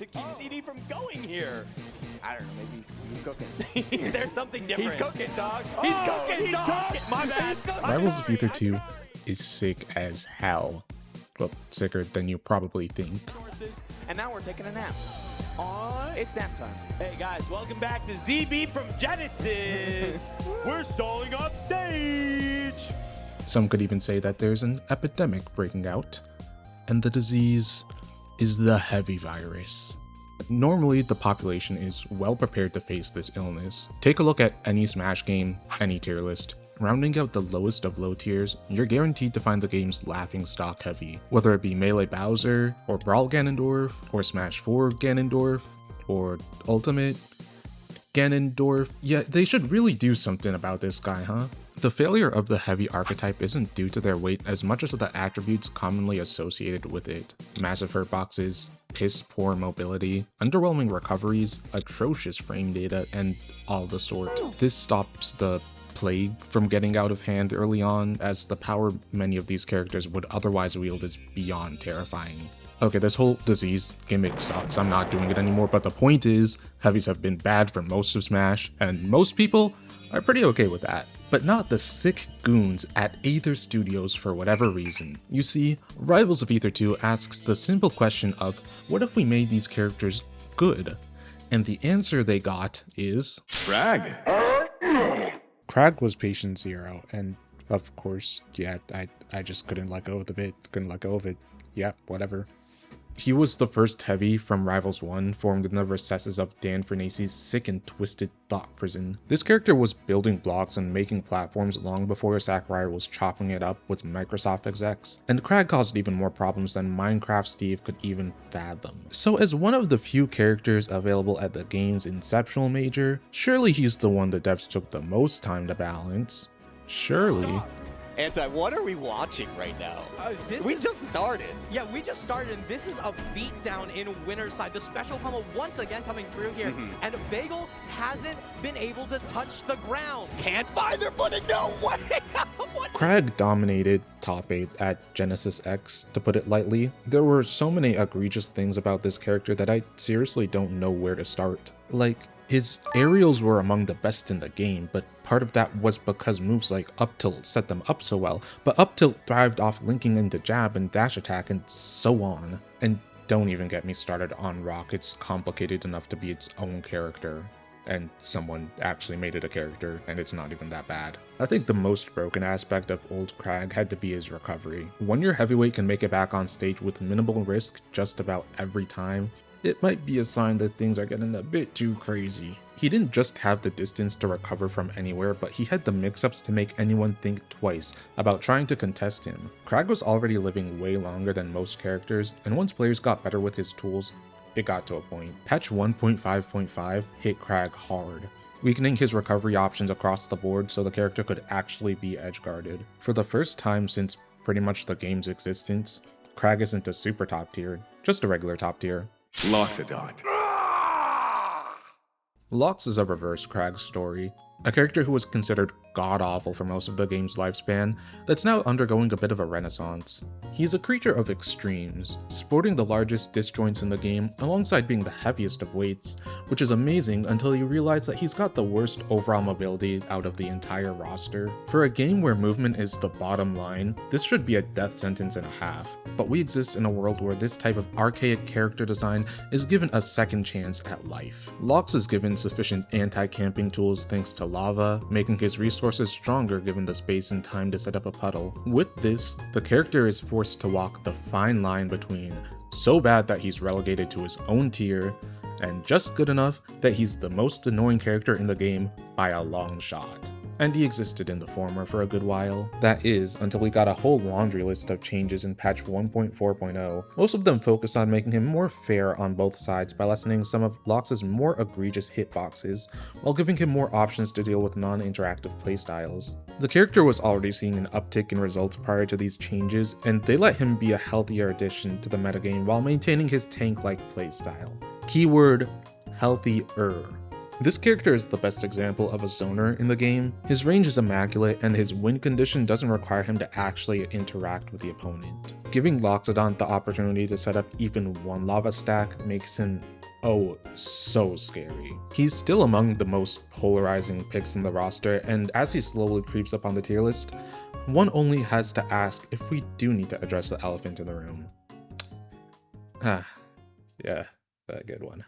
to keep CD from going here? I don't know, maybe he's cooking. There's something different. He's cooking, dog. He's cooking, dog. My bad. Rivals of Aether 2 is sick as hell. Well, sicker than you probably think. And now we're taking a nap. It's nap time. Hey guys, welcome back to ZB from Genesis. We're stalling off stage. Some could even say that there's an epidemic breaking out, and the disease is the heavy virus. Normally, the population is well prepared to face this illness. Take a look at any Smash game, any tier list. Rounding out the lowest of low tiers, you're guaranteed to find the game's laughingstock heavy. Whether it be Melee Bowser, or Brawl Ganondorf, or Smash 4 Ganondorf, or Ultimate Ganondorf. Yeah, they should really do something about this guy, huh? The failure of the heavy archetype isn't due to their weight as much as the attributes commonly associated with it. Massive hurtboxes, piss poor mobility, underwhelming recoveries, atrocious frame data, and all the sort. This stops the plague from getting out of hand early on, as the power many of these characters would otherwise wield is beyond terrifying. Okay, this whole disease gimmick sucks, I'm not doing it anymore, but the point is, heavies have been bad for most of Smash, and most people are pretty okay with that. But not the sick goons at Aether Studios for whatever reason. You see, Rivals of Aether 2 asks the simple question of, what if we made these characters good? And the answer they got is... Kragg. Kragg was patient zero, and of course, yeah, I just couldn't let go of the bit, couldn't let go of it. Yeah, whatever. He was the first heavy from Rivals 1 formed in the recesses of Dan Fernacey's sick and twisted thought prison. This character was building blocks and making platforms long before Sakurai was chopping it up with Microsoft execs, and Kragg caused even more problems than Minecraft Steve could even fathom. So as one of the few characters available at the game's inceptional major, surely he's the one the devs took the most time to balance. Surely. Anti, what are we watching right now? We just started. Yeah, we just started, and this is a beatdown in winner's side. The special pummel once again coming through here, and Bagel hasn't been able to touch the ground. Can't find their footing, no way! Kragg dominated top 8 at Genesis X, to put it lightly. There were so many egregious things about this character that I seriously don't know where to start. Like, his aerials were among the best in the game, but part of that was because moves like up tilt set them up so well, but up tilt thrived off linking into jab and dash attack and so on. And don't even get me started on Rock, it's complicated enough to be its own character. And someone actually made it a character, and it's not even that bad. I think the most broken aspect of old Kragg had to be his recovery. When your heavyweight can make it back on stage with minimal risk just about every time, it might be a sign that things are getting a bit too crazy. He didn't just have the distance to recover from anywhere, but he had the mix-ups to make anyone think twice about trying to contest him. Kragg was already living way longer than most characters, and once players got better with his tools, it got to a point. Patch 1.5.5 hit Kragg hard, weakening his recovery options across the board so the character could actually be edge-guarded. For the first time since pretty much the game's existence, Kragg isn't a super top tier, just a regular top tier. Loxodont. Lox is a reverse Kragg story, a character who was considered god-awful for most of the game's lifespan that's now undergoing a bit of a renaissance. He's a creature of extremes, sporting the largest disjoints in the game alongside being the heaviest of weights, which is amazing until you realize that he's got the worst overall mobility out of the entire roster. For a game where movement is the bottom line, this should be a death sentence and a half, but we exist in a world where this type of archaic character design is given a second chance at life. Lox is given sufficient anti-camping tools thanks to lava, making his resources stronger given the space and time to set up a puddle. With this, the character is forced to walk the fine line between so bad that he's relegated to his own tier, and just good enough that he's the most annoying character in the game by a long shot. And he existed in the former for a good while. That is, until we got a whole laundry list of changes in patch 1.4.0. Most of them focus on making him more fair on both sides by lessening some of Lox's more egregious hitboxes, while giving him more options to deal with non-interactive playstyles. The character was already seeing an uptick in results prior to these changes, and they let him be a healthier addition to the metagame while maintaining his tank-like playstyle. Keyword, healthier. This character is the best example of a zoner in the game. His range is immaculate, and his win condition doesn't require him to actually interact with the opponent. Giving Loxodont the opportunity to set up even one lava stack makes him oh so scary. He's still among the most polarizing picks in the roster, and as he slowly creeps up on the tier list, one only has to ask if we do need to address the elephant in the room. Yeah, a good one.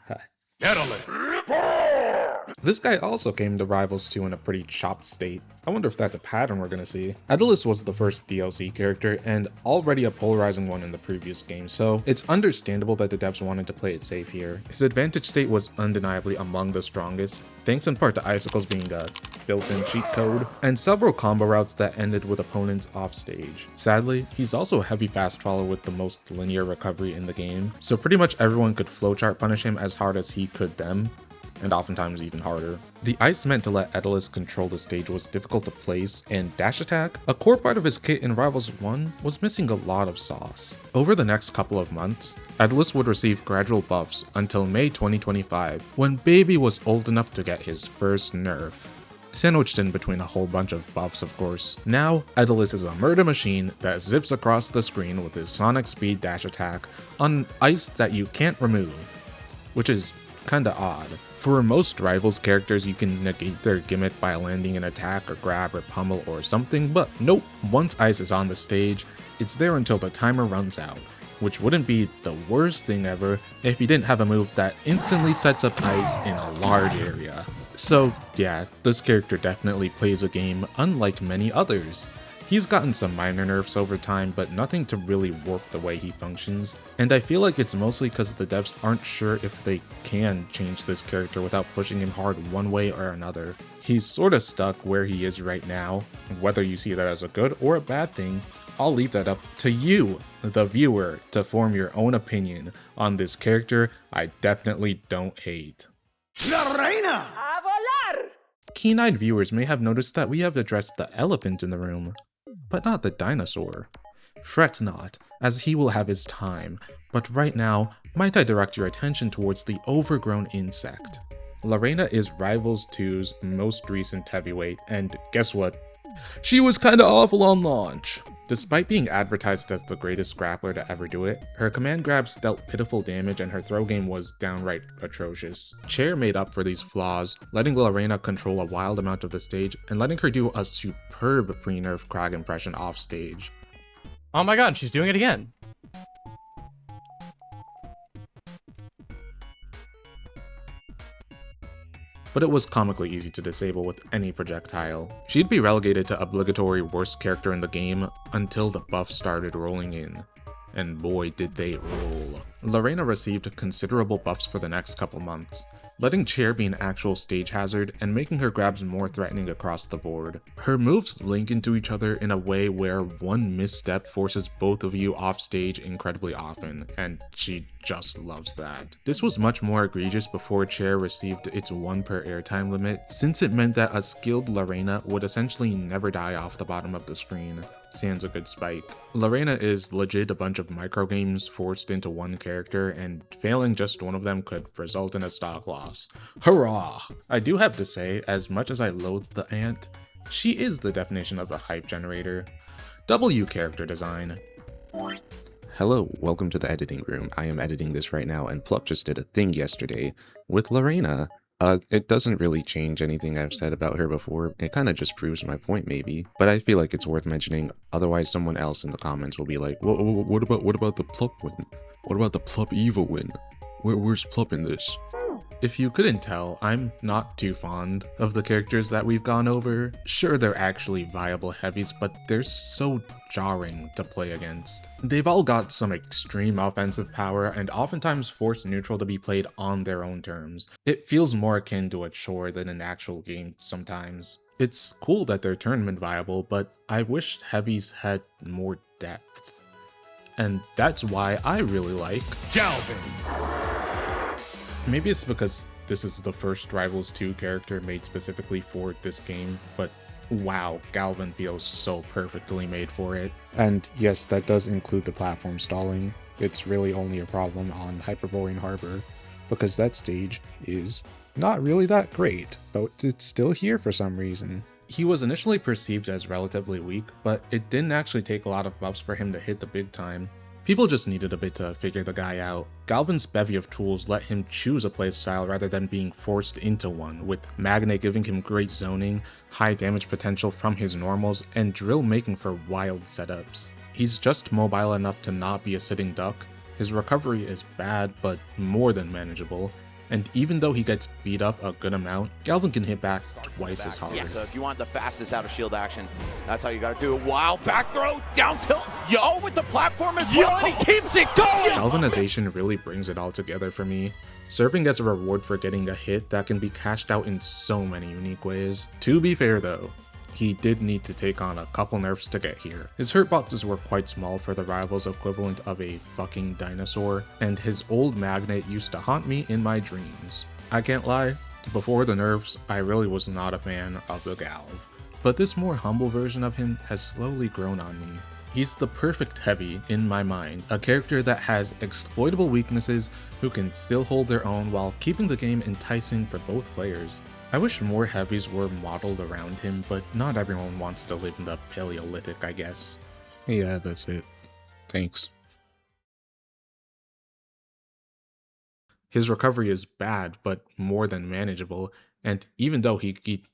This guy also came to Rivals 2 in a pretty chopped state. I wonder if that's a pattern we're gonna see. Etalus was the first DLC character, and already a polarizing one in the previous game, so it's understandable that the devs wanted to play it safe here. His advantage state was undeniably among the strongest, thanks in part to icicles being a built-in cheat code, and several combo routes that ended with opponents off stage. Sadly, he's also a heavy fast follower with the most linear recovery in the game, so pretty much everyone could flowchart punish him as hard as he could them, and oftentimes even harder. The ice meant to let Etalus control the stage was difficult to place, and dash attack, a core part of his kit in Rivals 1, was missing a lot of sauce. Over the next couple of months, Etalus would receive gradual buffs until May 2025, when Baby was old enough to get his first nerf. Sandwiched in between a whole bunch of buffs, of course. Now, Etalus is a murder machine that zips across the screen with his sonic speed dash attack on ice that you can't remove, which is kinda odd. For most Rivals characters, you can negate their gimmick by landing an attack or grab or pummel or something, but nope, once ice is on the stage, it's there until the timer runs out, which wouldn't be the worst thing ever if you didn't have a move that instantly sets up ice in a large area. So yeah, this character definitely plays a game unlike many others. He's gotten some minor nerfs over time, but nothing to really warp the way he functions, and I feel like it's mostly because the devs aren't sure if they can change this character without pushing him hard one way or another. He's sorta stuck where he is right now. Whether you see that as a good or a bad thing, I'll leave that up to you, the viewer, to form your own opinion on this character I definitely don't hate. Reina! Keen-eyed viewers may have noticed that we have addressed the elephant in the room, but not the dinosaur. Fret not, as he will have his time, but right now, might I direct your attention towards the overgrown insect. Reina is Rivals 2's most recent heavyweight, and guess what? She was kinda awful on launch. Despite being advertised as the greatest grappler to ever do it, her command grabs dealt pitiful damage and her throw game was downright atrocious. Chair made up for these flaws, letting Reina control a wild amount of the stage and letting her do a superb pre-nerf Kragg impression off stage. Oh my god, she's doing it again. But it was comically easy to disable with any projectile. She'd be relegated to obligatory worst character in the game until the buffs started rolling in. And boy did they roll. Reina received considerable buffs for the next couple months, letting Chair be an actual stage hazard and making her grabs more threatening across the board. Her moves link into each other in a way where one misstep forces both of you off stage incredibly often, and she just loves that. This was much more egregious before Chair received its 1 per airtime limit, since it meant that a skilled Reina would essentially never die off the bottom of the screen. Sans a good spike. Reina is legit a bunch of microgames forced into one character, and failing just one of them could result in a stock loss. Hurrah! I do have to say, as much as I loathe the ant, she is the definition of a hype generator. W character design. Hello, welcome to the editing room. I am editing this right now, and Plup just did a thing yesterday with Reina. It doesn't really change anything I've said about her before. It kind of just proves my point, maybe. But I feel like it's worth mentioning, otherwise someone else in the comments will be like, what about the Plup win? What about the Plup evil win? Where's Plup in this? If you couldn't tell, I'm not too fond of the characters that we've gone over. Sure, they're actually viable heavies, but they're so jarring to play against. They've all got some extreme offensive power and oftentimes force neutral to be played on their own terms. It feels more akin to a chore than an actual game sometimes. It's cool that they're tournament viable, but I wish heavies had more depth. And that's why I really like Galvan! Maybe it's because this is the first Rivals 2 character made specifically for this game, but wow, Galvan feels so perfectly made for it. And yes, that does include the platform stalling. It's really only a problem on Hyperborean Harbor, because that stage is not really that great, but it's still here for some reason. He was initially perceived as relatively weak, but it didn't actually take a lot of buffs for him to hit the big time. People just needed a bit to figure the guy out. Galvan's bevy of tools let him choose a playstyle rather than being forced into one, with Magnet giving him great zoning, high damage potential from his normals, and Drill making for wild setups. He's just mobile enough to not be a sitting duck. His recovery is bad, but more than manageable. And even though he gets beat up a good amount, Galvan can hit back twice as hard. Yeah, so if you want the fastest out of shield action, that's how you gotta do it. Wow, back throw, down tilt, yo, with the platform as well, and he keeps it going! Galvanization really brings it all together for me, serving as a reward for getting a hit that can be cashed out in so many unique ways. To be fair though, he did need to take on a couple nerfs to get here. His hurt boxes were quite small for the rival's equivalent of a fucking dinosaur, and his old Magnet used to haunt me in my dreams. I can't lie, before the nerfs, I really was not a fan of the Galv, but this more humble version of him has slowly grown on me. He's the perfect heavy in my mind, a character that has exploitable weaknesses who can still hold their own while keeping the game enticing for both players. I wish more heavies were modeled around him, but not everyone wants to live in the Paleolithic, I guess. Yeah, that's it. Thanks. His recovery is bad, but more than manageable, and even though he geets,